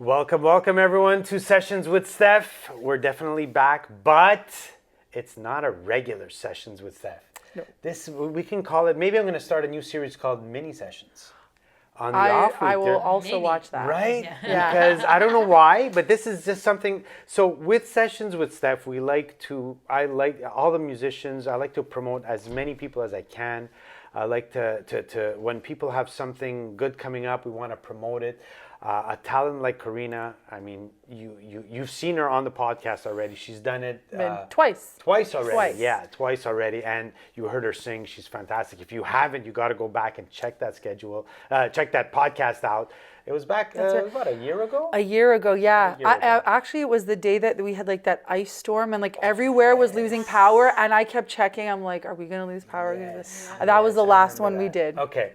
Welcome everyone to Sessions with Stef. We're definitely back, but it's not a regular Sessions with Stef. No. This, we can call it, maybe I'm going to start a new series called Mini Sessions. On the off week I will there. also watch that. Right? Yeah. Because I don't know why, but this is just something. So with Sessions with Stef, I like all the musicians. I like to promote as many people as I can. I like to when people have something good coming up, we want to promote it. A talent like Corina, I mean, you've seen her on the podcast already. She's done it twice. Twice already. Twice. Yeah, twice already. And you heard her sing. She's fantastic. If you haven't, you got to go back and check that schedule, check that podcast out. It was back, about a year ago? A year ago, yeah. Actually, it was the day that we had like that ice storm and like everywhere was losing power. And I kept checking. I'm like, are we going to lose power? That was the last one we did. Okay.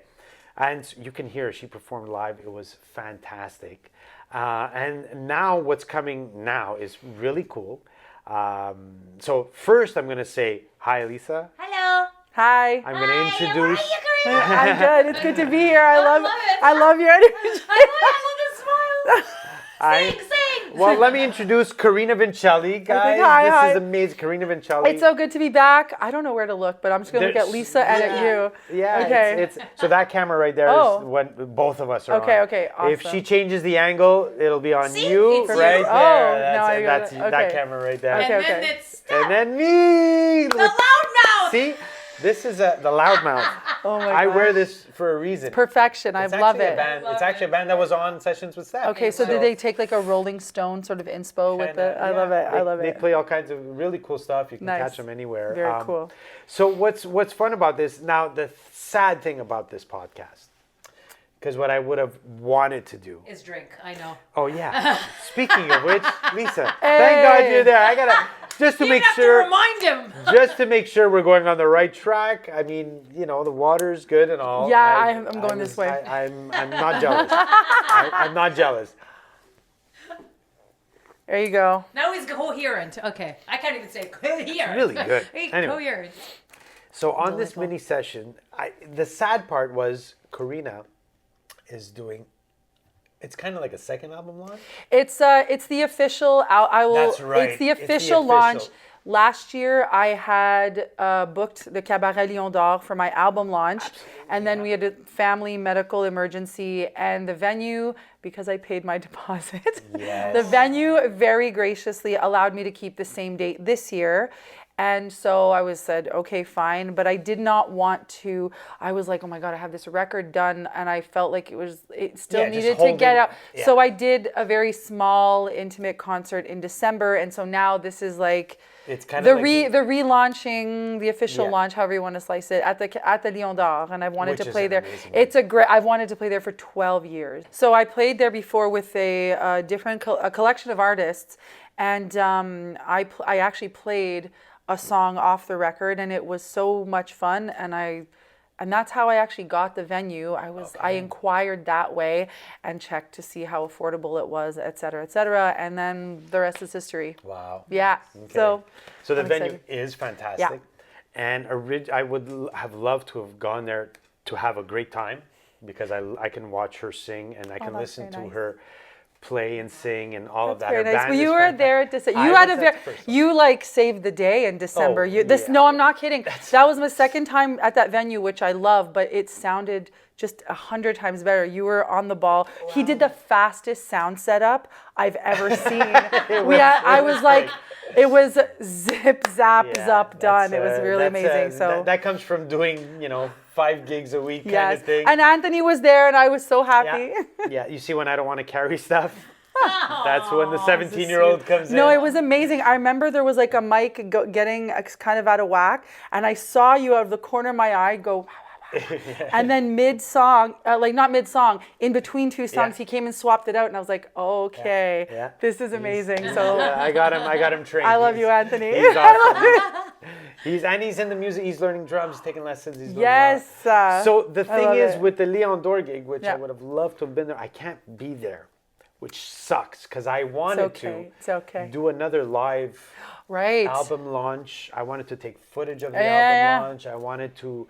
And you can hear she performed live. It was fantastic. And now what's coming now is really cool. So first I'm going to say, hi, Lisa. Hello. Hi. I'm going to introduce. How are you, Corina? I'm good. It's good to be here. I love your energy. I love the smile. Sing. Well, let me introduce Corina Vincelli, guys. Hi. This is amazing. Corina Vincelli. It's so good to be back. I don't know where to look, but I'm just going to look at Lisa and at you. Yeah. Okay. So that camera right there is what both of us are on. Okay. Awesome. If she changes the angle, it'll be on See? you It's right you. there. Oh, That's now I got it. that Okay. camera right there. Okay. And then it's And then me. the loudmouth. See? This is the loudmouth. Oh my I God. wear this for a reason. Perfection. I It's love actually a it. band- It's actually a band that was on Sessions with Stef. Okay, so did they take like a Rolling Stone sort of inspo with it? I love it. I love They it. play all kinds of really cool stuff. You can Nice. catch them anywhere. Very cool. So what's fun about this? Now the sad thing about this podcast, because what I would have wanted to do. Is drink. I know. Oh yeah. Speaking of which, Lisa, thank God you're there. I gotta just to You make have sure. to remind him. Just to make sure we're going on the right track. I mean, the water's good and all. Yeah, I'm going this way. I'm not jealous. I'm not jealous. There you go. Now he's coherent. Okay. I can't even say coherent. Really good. He's Anyway. coherent. So on this mini session, the sad part was Corina is doing. It's kind of like a second album launch. It's the official. That's right. It's the It's the official launch. official. Last year, I had booked the Cabaret Lion d'Or for my album launch, and then we had a family medical emergency, and the venue, because I paid my deposit, Yes. the venue very graciously allowed me to keep the same date this year. And so I said, okay, fine. But I did not want to, I was like, oh my God, I have this record done. And I felt like it still Yeah, just needed to holding- get out. yeah. So I did a very small, intimate concert in December. And so now this is like It's kind the of like the relaunching, the official Yeah. launch, however you want to slice it, at the Lion d'Or. And I've wanted Which to is play an there. amazing It's a great, I've wanted to play there for 12 years. So I played there before with a collection of artists. And I actually played a song off the record, and it was so much fun, and that's how I actually got the venue. I inquired that way and checked to see how affordable it was, et cetera, and then the rest is history. Wow. Yeah. Okay. So the I'm venue excited. is fantastic, and I would have loved to have gone there to have a great time, because I can watch her sing and I can that's listen to very nice. her play and sing and all of that. Very Her nice. band Well, is you were fantastic. there at December. I You had was a at very, the first you saved the day in December. Oh, yeah. No, I'm not kidding. That was my second time at that venue, which I love, but it sounded just 100 times better. You were on the ball. Wow. He did the fastest sound setup I've ever seen. It was zip, zap, zup, done. It was really amazing. So that comes from doing 5 gigs a week kind of thing. And Anthony was there, and I was so happy. Yeah. You see, when I don't want to carry stuff, that's when the 17-year-old comes in. No, it was amazing. I remember there was like a mic getting kind of out of whack, and I saw you out of the corner of my eye go, and then mid-song, not mid-song, in between two songs, he came and swapped it out, and I was like, okay, this is amazing. So I got him trained. I love you, Anthony. He's awesome. He's in the music. He's learning drums, taking lessons. He's learning so the thing is, with the Lion d'Or gig, which I would have loved to have been there, I can't be there, which sucks, because I wanted to do another live album launch. I wanted to take footage of the album launch. I wanted to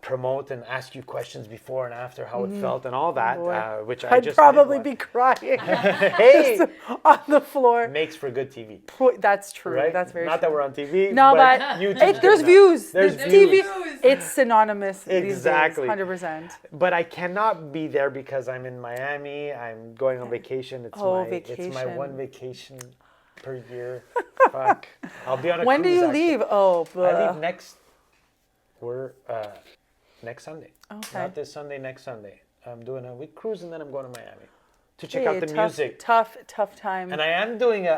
promote and ask you questions before and after how it felt and all that, which I I'd just probably did be crying hey, on the floor. makes for good TV, That's true. right? That's very Not true. that we're on TV. No, but YouTube's there's good enough. views. There's The views. TV, it's synonymous Exactly. these days, 100%. But I cannot be there because I'm in Miami. I'm going on vacation. It's my vacation. one vacation per year. Fuck. I'll be on a When do cruise, you actually. leave? Oh, I leave next Sunday. Okay. Not this Sunday, next Sunday. I'm doing a week cruise and then I'm going to Miami to check Hey, out the music. Tough time. And I am doing a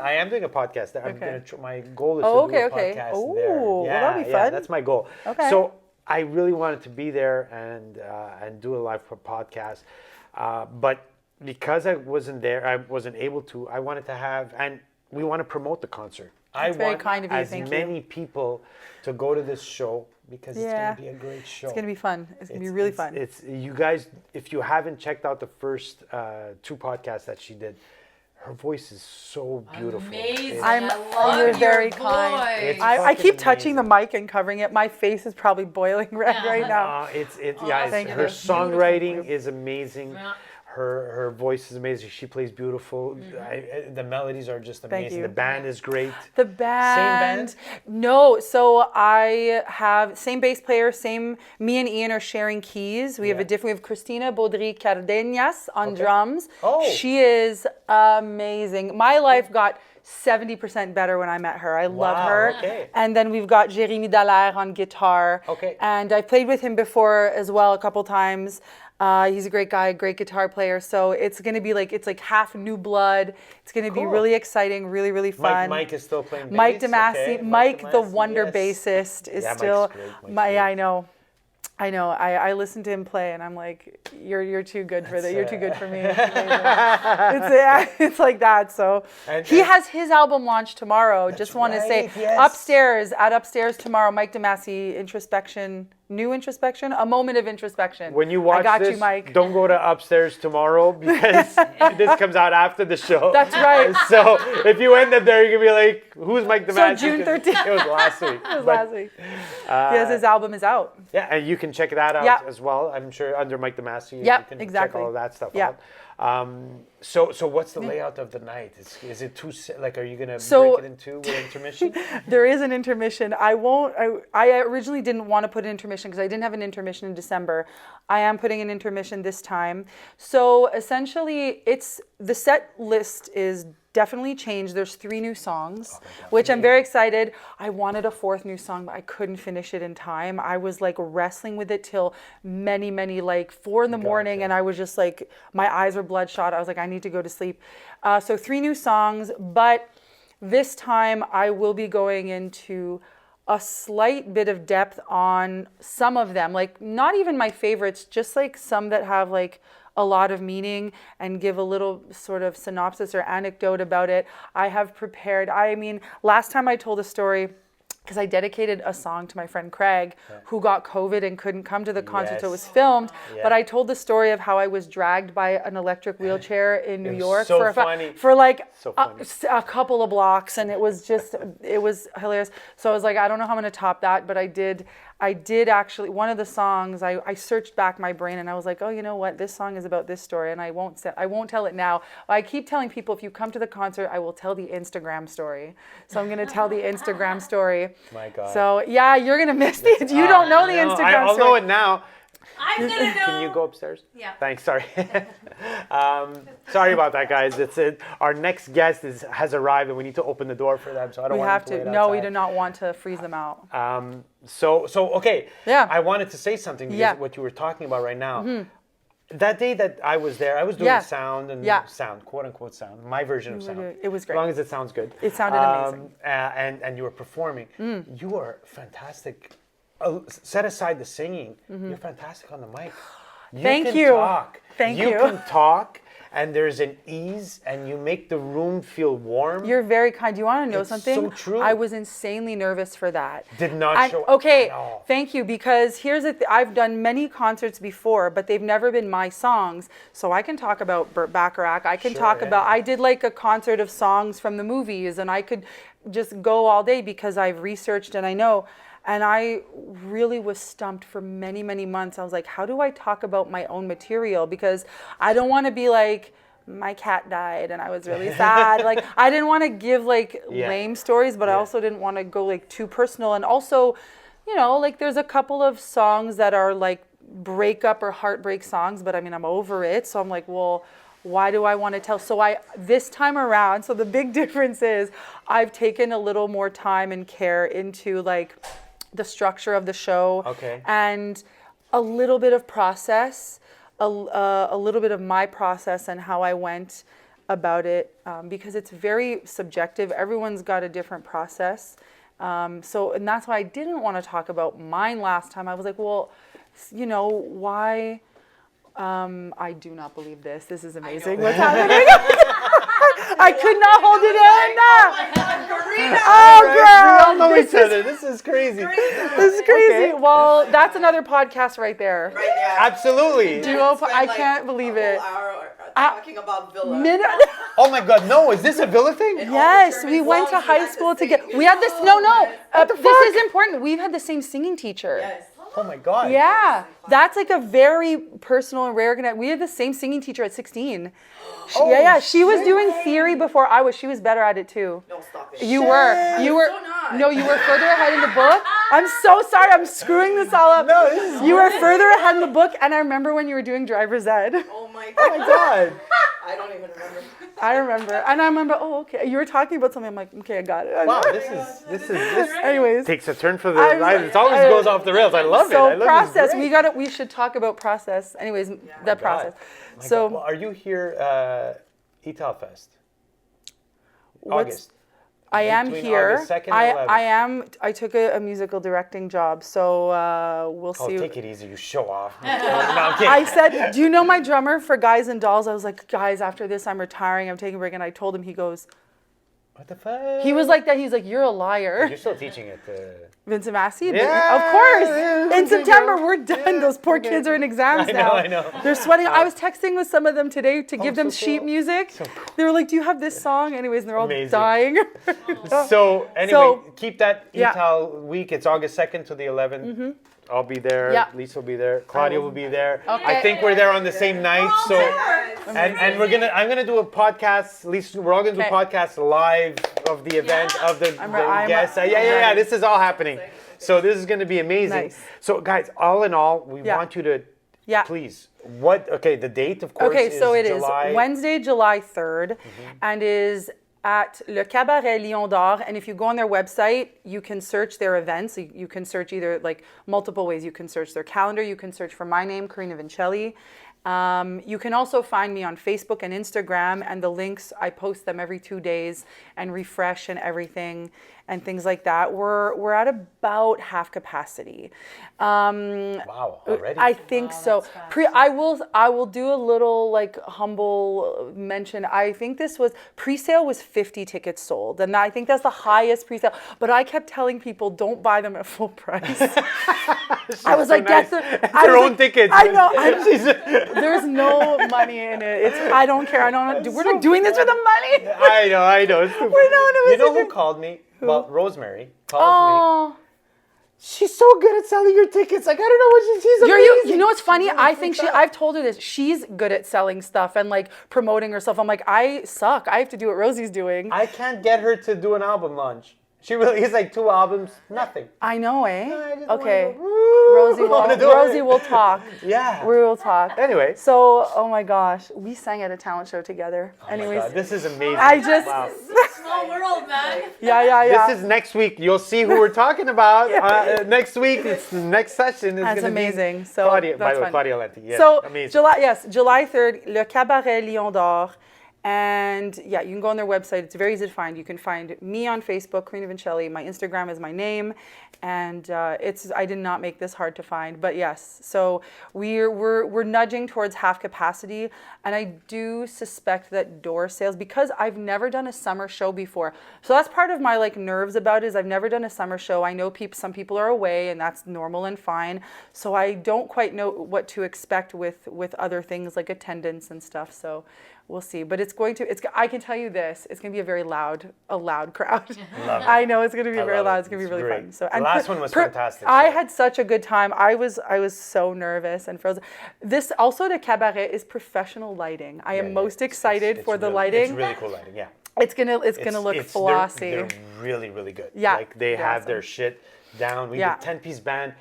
podcast there. I'm Okay. gonna my goal is Oh, to do a okay. podcast Ooh, there. well, that'll be fun. That's my goal. Okay. So I really wanted to be there and do a live podcast, but because I wasn't there, I wasn't able to. I wanted to have, and we want to promote the concert. That's I very want kind of you, as thank you. many people to go to this show because it's Yeah. going to be a great show. It's going to be fun. It's going to be really fun. It's you guys. If you haven't checked out the first 2 podcasts that she did, her voice is so beautiful. Amazing. I'm- I love you're your very voice. kind. It's I fucking keep touching amazing. the mic and covering it. My face is probably boiling red right now. It's thank her you. songwriting is amazing. Yeah. Her voice is amazing. She plays beautiful. The melodies are just amazing. you. The band is great. The band. band? No, so I have same bass player, me and Ian are sharing keys. We have Yeah. we have Cristina Baudry Cardenas on drums. Oh. She is amazing. My life got 70% better when I met her. I love Wow, her. okay. And then we've got Jérémy Dallaire on guitar. Okay. And I played with him before as well a couple times. He's a great guy, great guitar player. So it's going to be it's like half new blood. It's going to be Cool. really exciting, really, really fun. Mike is still playing bass. Mike DeMasi, okay. Mike the DeMasi, wonder yes. bassist, is Yeah, Mike's still. great, Mike's great. I know. I listen to him play, and I'm like, you're too good for that. You're too good for me. It's like that. So And- he and- has his album launch tomorrow. Just want to say, right, yes. upstairs tomorrow. Mike DeMasi, new introspection, a moment of introspection. When you watch I got this, you, Mike. don't go to upstairs tomorrow because this comes out after the show. That's right. So if you end up there, you're gonna be like, "Who's Mike DeMasi?" June 13th. It was last week. It was last week. Yes, his album is out. Yeah, and you can check that out Yeah. as well. I'm sure under Mike DeMasi, Yeah, you can exactly. check all of that stuff Yeah. out. So what's the layout of the night? Is it are you gonna So- break it in two with intermission? There is an intermission. I originally didn't want to put an intermission because I didn't have an intermission in December. I am putting an intermission this time. So essentially, the set list is definitely changed. There's 3 new songs, which I'm very excited. I wanted a 4th new song, but I couldn't finish it in time. I was wrestling with it till many, 4 in the morning, and I was just my eyes were bloodshot. I was I need to go to sleep. So 3 new songs, but this time I will be going into a slight bit of depth on some of them, not even my favorites, just some that have a lot of meaning and give a little sort of synopsis or anecdote about it. I have prepared, last time I told a story, because I dedicated a song to my friend Craig, who got COVID and couldn't come to the concert, so it was Yes. filmed. Yeah. But I told the story of how I was dragged by an electric wheelchair in New was York so for funny. for So funny. a couple of blocks, and it was hilarious. So I was I don't know how I'm going to top that, but I did actually, one of the songs, I searched back my brain and I was oh, you know what, this song is about this story, and I won't tell it now. I keep telling people, if you come to the concert, I will tell the Instagram story. So I'm going to tell the Instagram story. My God. So yeah, you're going to miss it. You don't know the No, Instagram I'll story. know it now. I'm gonna know. Can you go upstairs? Yeah. Thanks. Sorry. Sorry about that, guys. It's it. Our next guest has arrived, and we need to open the door for them. So I don't We want have them to. wait No, we outside. do not want to freeze them out. So okay. Yeah. I wanted to say something because Yeah. what you were talking about right now. That day that I was there, I was doing Yeah. sound and Yeah. sound, quote unquote sound, my version of sound. It was great. As long as it sounds good. It sounded amazing. And you were performing. You were fantastic. Set aside the singing. You're fantastic on the mic. You Thank can you. Talk. Thank you. You can talk, and there's an ease, and you make the room feel warm. You're very kind. You want to know It's something? so true. I was insanely nervous for that. Did not And- show Okay, at all. thank you. Because here's the I've done many concerts before, but they've never been my songs. So I can talk about Burt Bacharach. I can Sure, talk yeah. about. I did a concert of songs from the movies, and I could just go all day because I've researched and I know. And I really was stumped for many, many months. I was like, how do I talk about my own material? Because I don't want to be like, my cat died and I was really sad. Like, I didn't want to give like lame stories, but I also didn't want to go like too personal. And also, you know, like there's a couple of songs that are like breakup or heartbreak songs, but I mean, I'm over it. So I'm like, well, why do I want to tell? So this time around, so the big difference is I've taken a little more time and care into like the structure of the show and a little bit of process, a little bit of my process and how I went about it, because it's very subjective. Everyone's got a different process. And that's why I didn't want to talk about mine last time. I was like, well, you know, why? I do not believe this. This is amazing. What's happening? I could not hold it in. Oh my God, Corina! Oh, girl. We all know each other. This is crazy. This is crazy. Well, that's another podcast right there. Right, yeah. Absolutely. I can't believe it. A whole hour talking about Villa. Oh my God, no, is this a Villa thing? Yes, we went to high school together. We had this, this is important. We've had the same singing teacher. Yes. Oh my God. Yeah, that's like a very personal and rare connect. We had the same singing teacher at 16. She was doing theory before I was. She was better at it too. No, stop it. You were. So not. No, you were further ahead in the book. I'm so sorry. I'm screwing this all up. No, this is You were further ahead in the book, and I remember when you were doing driver's ed. Oh my Oh my God. God. I don't even remember. I remember, and I remember. Oh, okay. You were talking about something. I'm like, okay, I got it. Wow, this Anyways, takes a turn for the I'm- right. It always goes off the rails. I love it. I so love process. This. We should talk about process. Anyways, that process. My So God. Well, are you here ETAL Fest? what's August. I am Between here. August 2nd and 11th. I am. I took a musical directing job, so we'll Oh, see. take it easy, you show off. No, I'm kidding. I said, do you know my drummer for Guys and Dolls? I was like, guys, after this, I'm retiring. I'm taking a break. And I told him, he goes, What the fuck? he was like that. He's like, you're a liar. You're still teaching it. Vincent Massey? Yeah, Of course. yeah, In September, yeah. we're done. Those poor kids are in exams now. I know. They're sweating. I was texting with some of them today to give them so sheet cool. music. So cool. They were like, do you have this song? Anyways, and they're all Amazing. dying. So anyway, So- keep that Yeah. ETAL week. It's August 2nd to the 11th. I'll be there. Yeah. Lisa will be there. Claudia will be there. Okay. I think we're there on the same night. So, and I'm gonna do a podcast. Lisa, we're all gonna do Okay. podcasts live of the event of the I'm guests. ready. Yeah. This is all happening. So this is gonna be amazing. Nice. So guys, all in all, we Yeah. want you to Yeah. please. The date of course. Okay, so it is July. Wednesday, July 3rd, and is at Le Cabaret Lion d'Or. And if you go on their website, you can search their events. You can search either like multiple ways. You can search their calendar. You can search for my name, Corina Vincelli. You can also find me on Facebook and Instagram, and the links, I post them every 2 days and refresh and everything and things like that. We're at about half capacity. Wow, already. I think so. I will do a little like humble mention. I think this was pre-sale was 50 tickets sold, and I think that's the highest pre-sale. But I kept telling people don't buy them at full price. I was like, nice. that's Their own tickets. I know. There's no money in it. We're not doing this for the money. I know. It's stupid. You know who called me? Well, Rosemary calls me. Oh, She's so good at selling your tickets. Like I don't know what she's amazing. you know what's funny? I think I've told her this. She's good at selling stuff and like promoting herself. I'm like, I suck. I have to do what Rosie's doing. I can't get her to do an album launch. It's like 2 albums, nothing. I know, I eh? just Okay. wanna go, "Woo, Rosie I wanna do Rosie it." will talk. Yeah. We will talk. Anyway. So, oh my gosh, we sang at a talent show together. Oh my Anyways, God, this is amazing. I just, Wow. Small world, man. yeah. This is next week. You'll see who we're talking about next week. It's the next session. Is That's gonna be amazing. So Claudia, by that's the way, fun. Claudia Lenti. Yes, So amazing. July 3rd, Le Cabaret Lion d'Or. And yeah, you can go on their website. It's very easy to find. You can find me on Facebook, Corina Vincelli. My Instagram is my name, and I did not make this hard to find. But yes, so we're nudging towards half capacity, and I do suspect that door sales, because I've never done a summer show before. So that's part of my like nerves about it, is I've never done a summer show. I know some people are away, and that's normal and fine. So I don't quite know what to expect with other things like attendance and stuff. So we'll see. But I can tell you this, it's going to be a very loud crowd. Love it. I know it's going to be very love loud. it. It's going to be It's really great. fun. So, The last one was fantastic, I so. had such a good time. I was so nervous and frozen. This also, the cabaret is professional lighting. I am most excited It's for the really, lighting. It's really cool lighting, yeah. It's gonna look flossy. They're really, really good. Yeah, Like they they're have awesome. their shit down. We Yeah. did 10-piece band,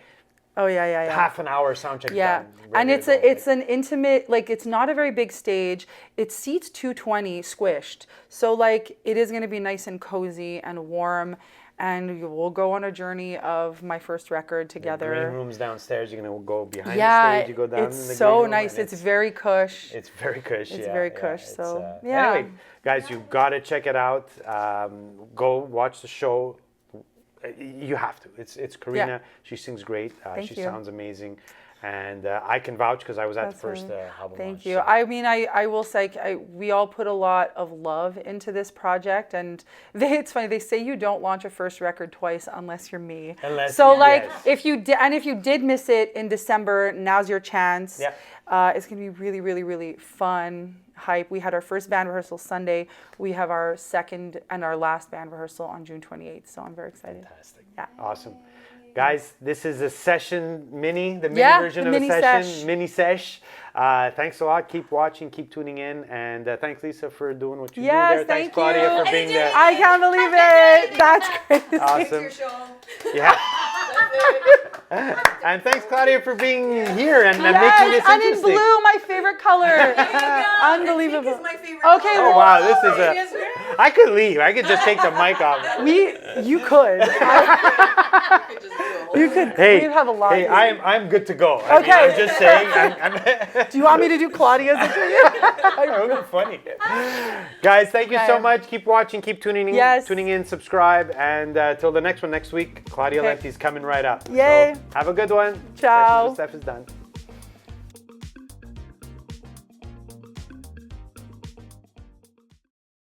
Oh yeah. half an hour sound check Yeah, done. and ready to go. it's an intimate, like it's not a very big stage. It seats 220 squished, so like it is going to be nice and cozy and warm, and we'll go on a journey of my first record Green together. rooms downstairs. You're gonna go behind Yeah, the stage. You go down it's in the so green room, nice. and It's very cush. It's very cush. It's yeah, very yeah. cush, It's, so, yeah. Anyway, guys, you gotta check it out. Go watch the show. You have to. It's Corina. Yeah. She sings great. Thank She you. sounds amazing, and I can vouch because I was at the That's first right. album Thank launch, you. so. I mean, I will say we all put a lot of love into this project, and it's funny. They say you don't launch a first record twice unless you're me. Unless- so yeah. like Yes. if you did miss it in December, now's your chance. Yeah. It's gonna be really, really, really fun. Hype. We had our first band rehearsal Sunday. We have our second and our last band rehearsal on June 28th. So I'm very excited. Fantastic. Yeah. Awesome. Guys, this is a session the mini Yeah, version the of a mini session, sesh. mini sesh. Thanks a lot. Keep watching, keep tuning in, and thanks Lisa for doing what you do Yes, there. Thanks thank Claudia you. for being there. I can't believe it. That's crazy. It's Awesome. your show. Yeah. That's it. And thanks Claudia for being here and making Yes, this I'm in interesting. blue, my favorite color. And Unbelievable. pink is my favorite Okay, color. Oh wow, this is It a. is great. I could leave. I could just take the mic off. You could. You could just do a whole You could. Hey, we have a lot. hey, to do. I'm good to go. I mean, Okay. I'm just saying. I'm Do you want me to do Claudia's interview? That would be funny. Guys, thank you so Okay. much. Keep watching, keep tuning in, Yes. subscribe, and till the next one next week, Claudia Okay. Lenti's coming right up. Yay. So have a good one. Ciao. Sessions with Stef is done.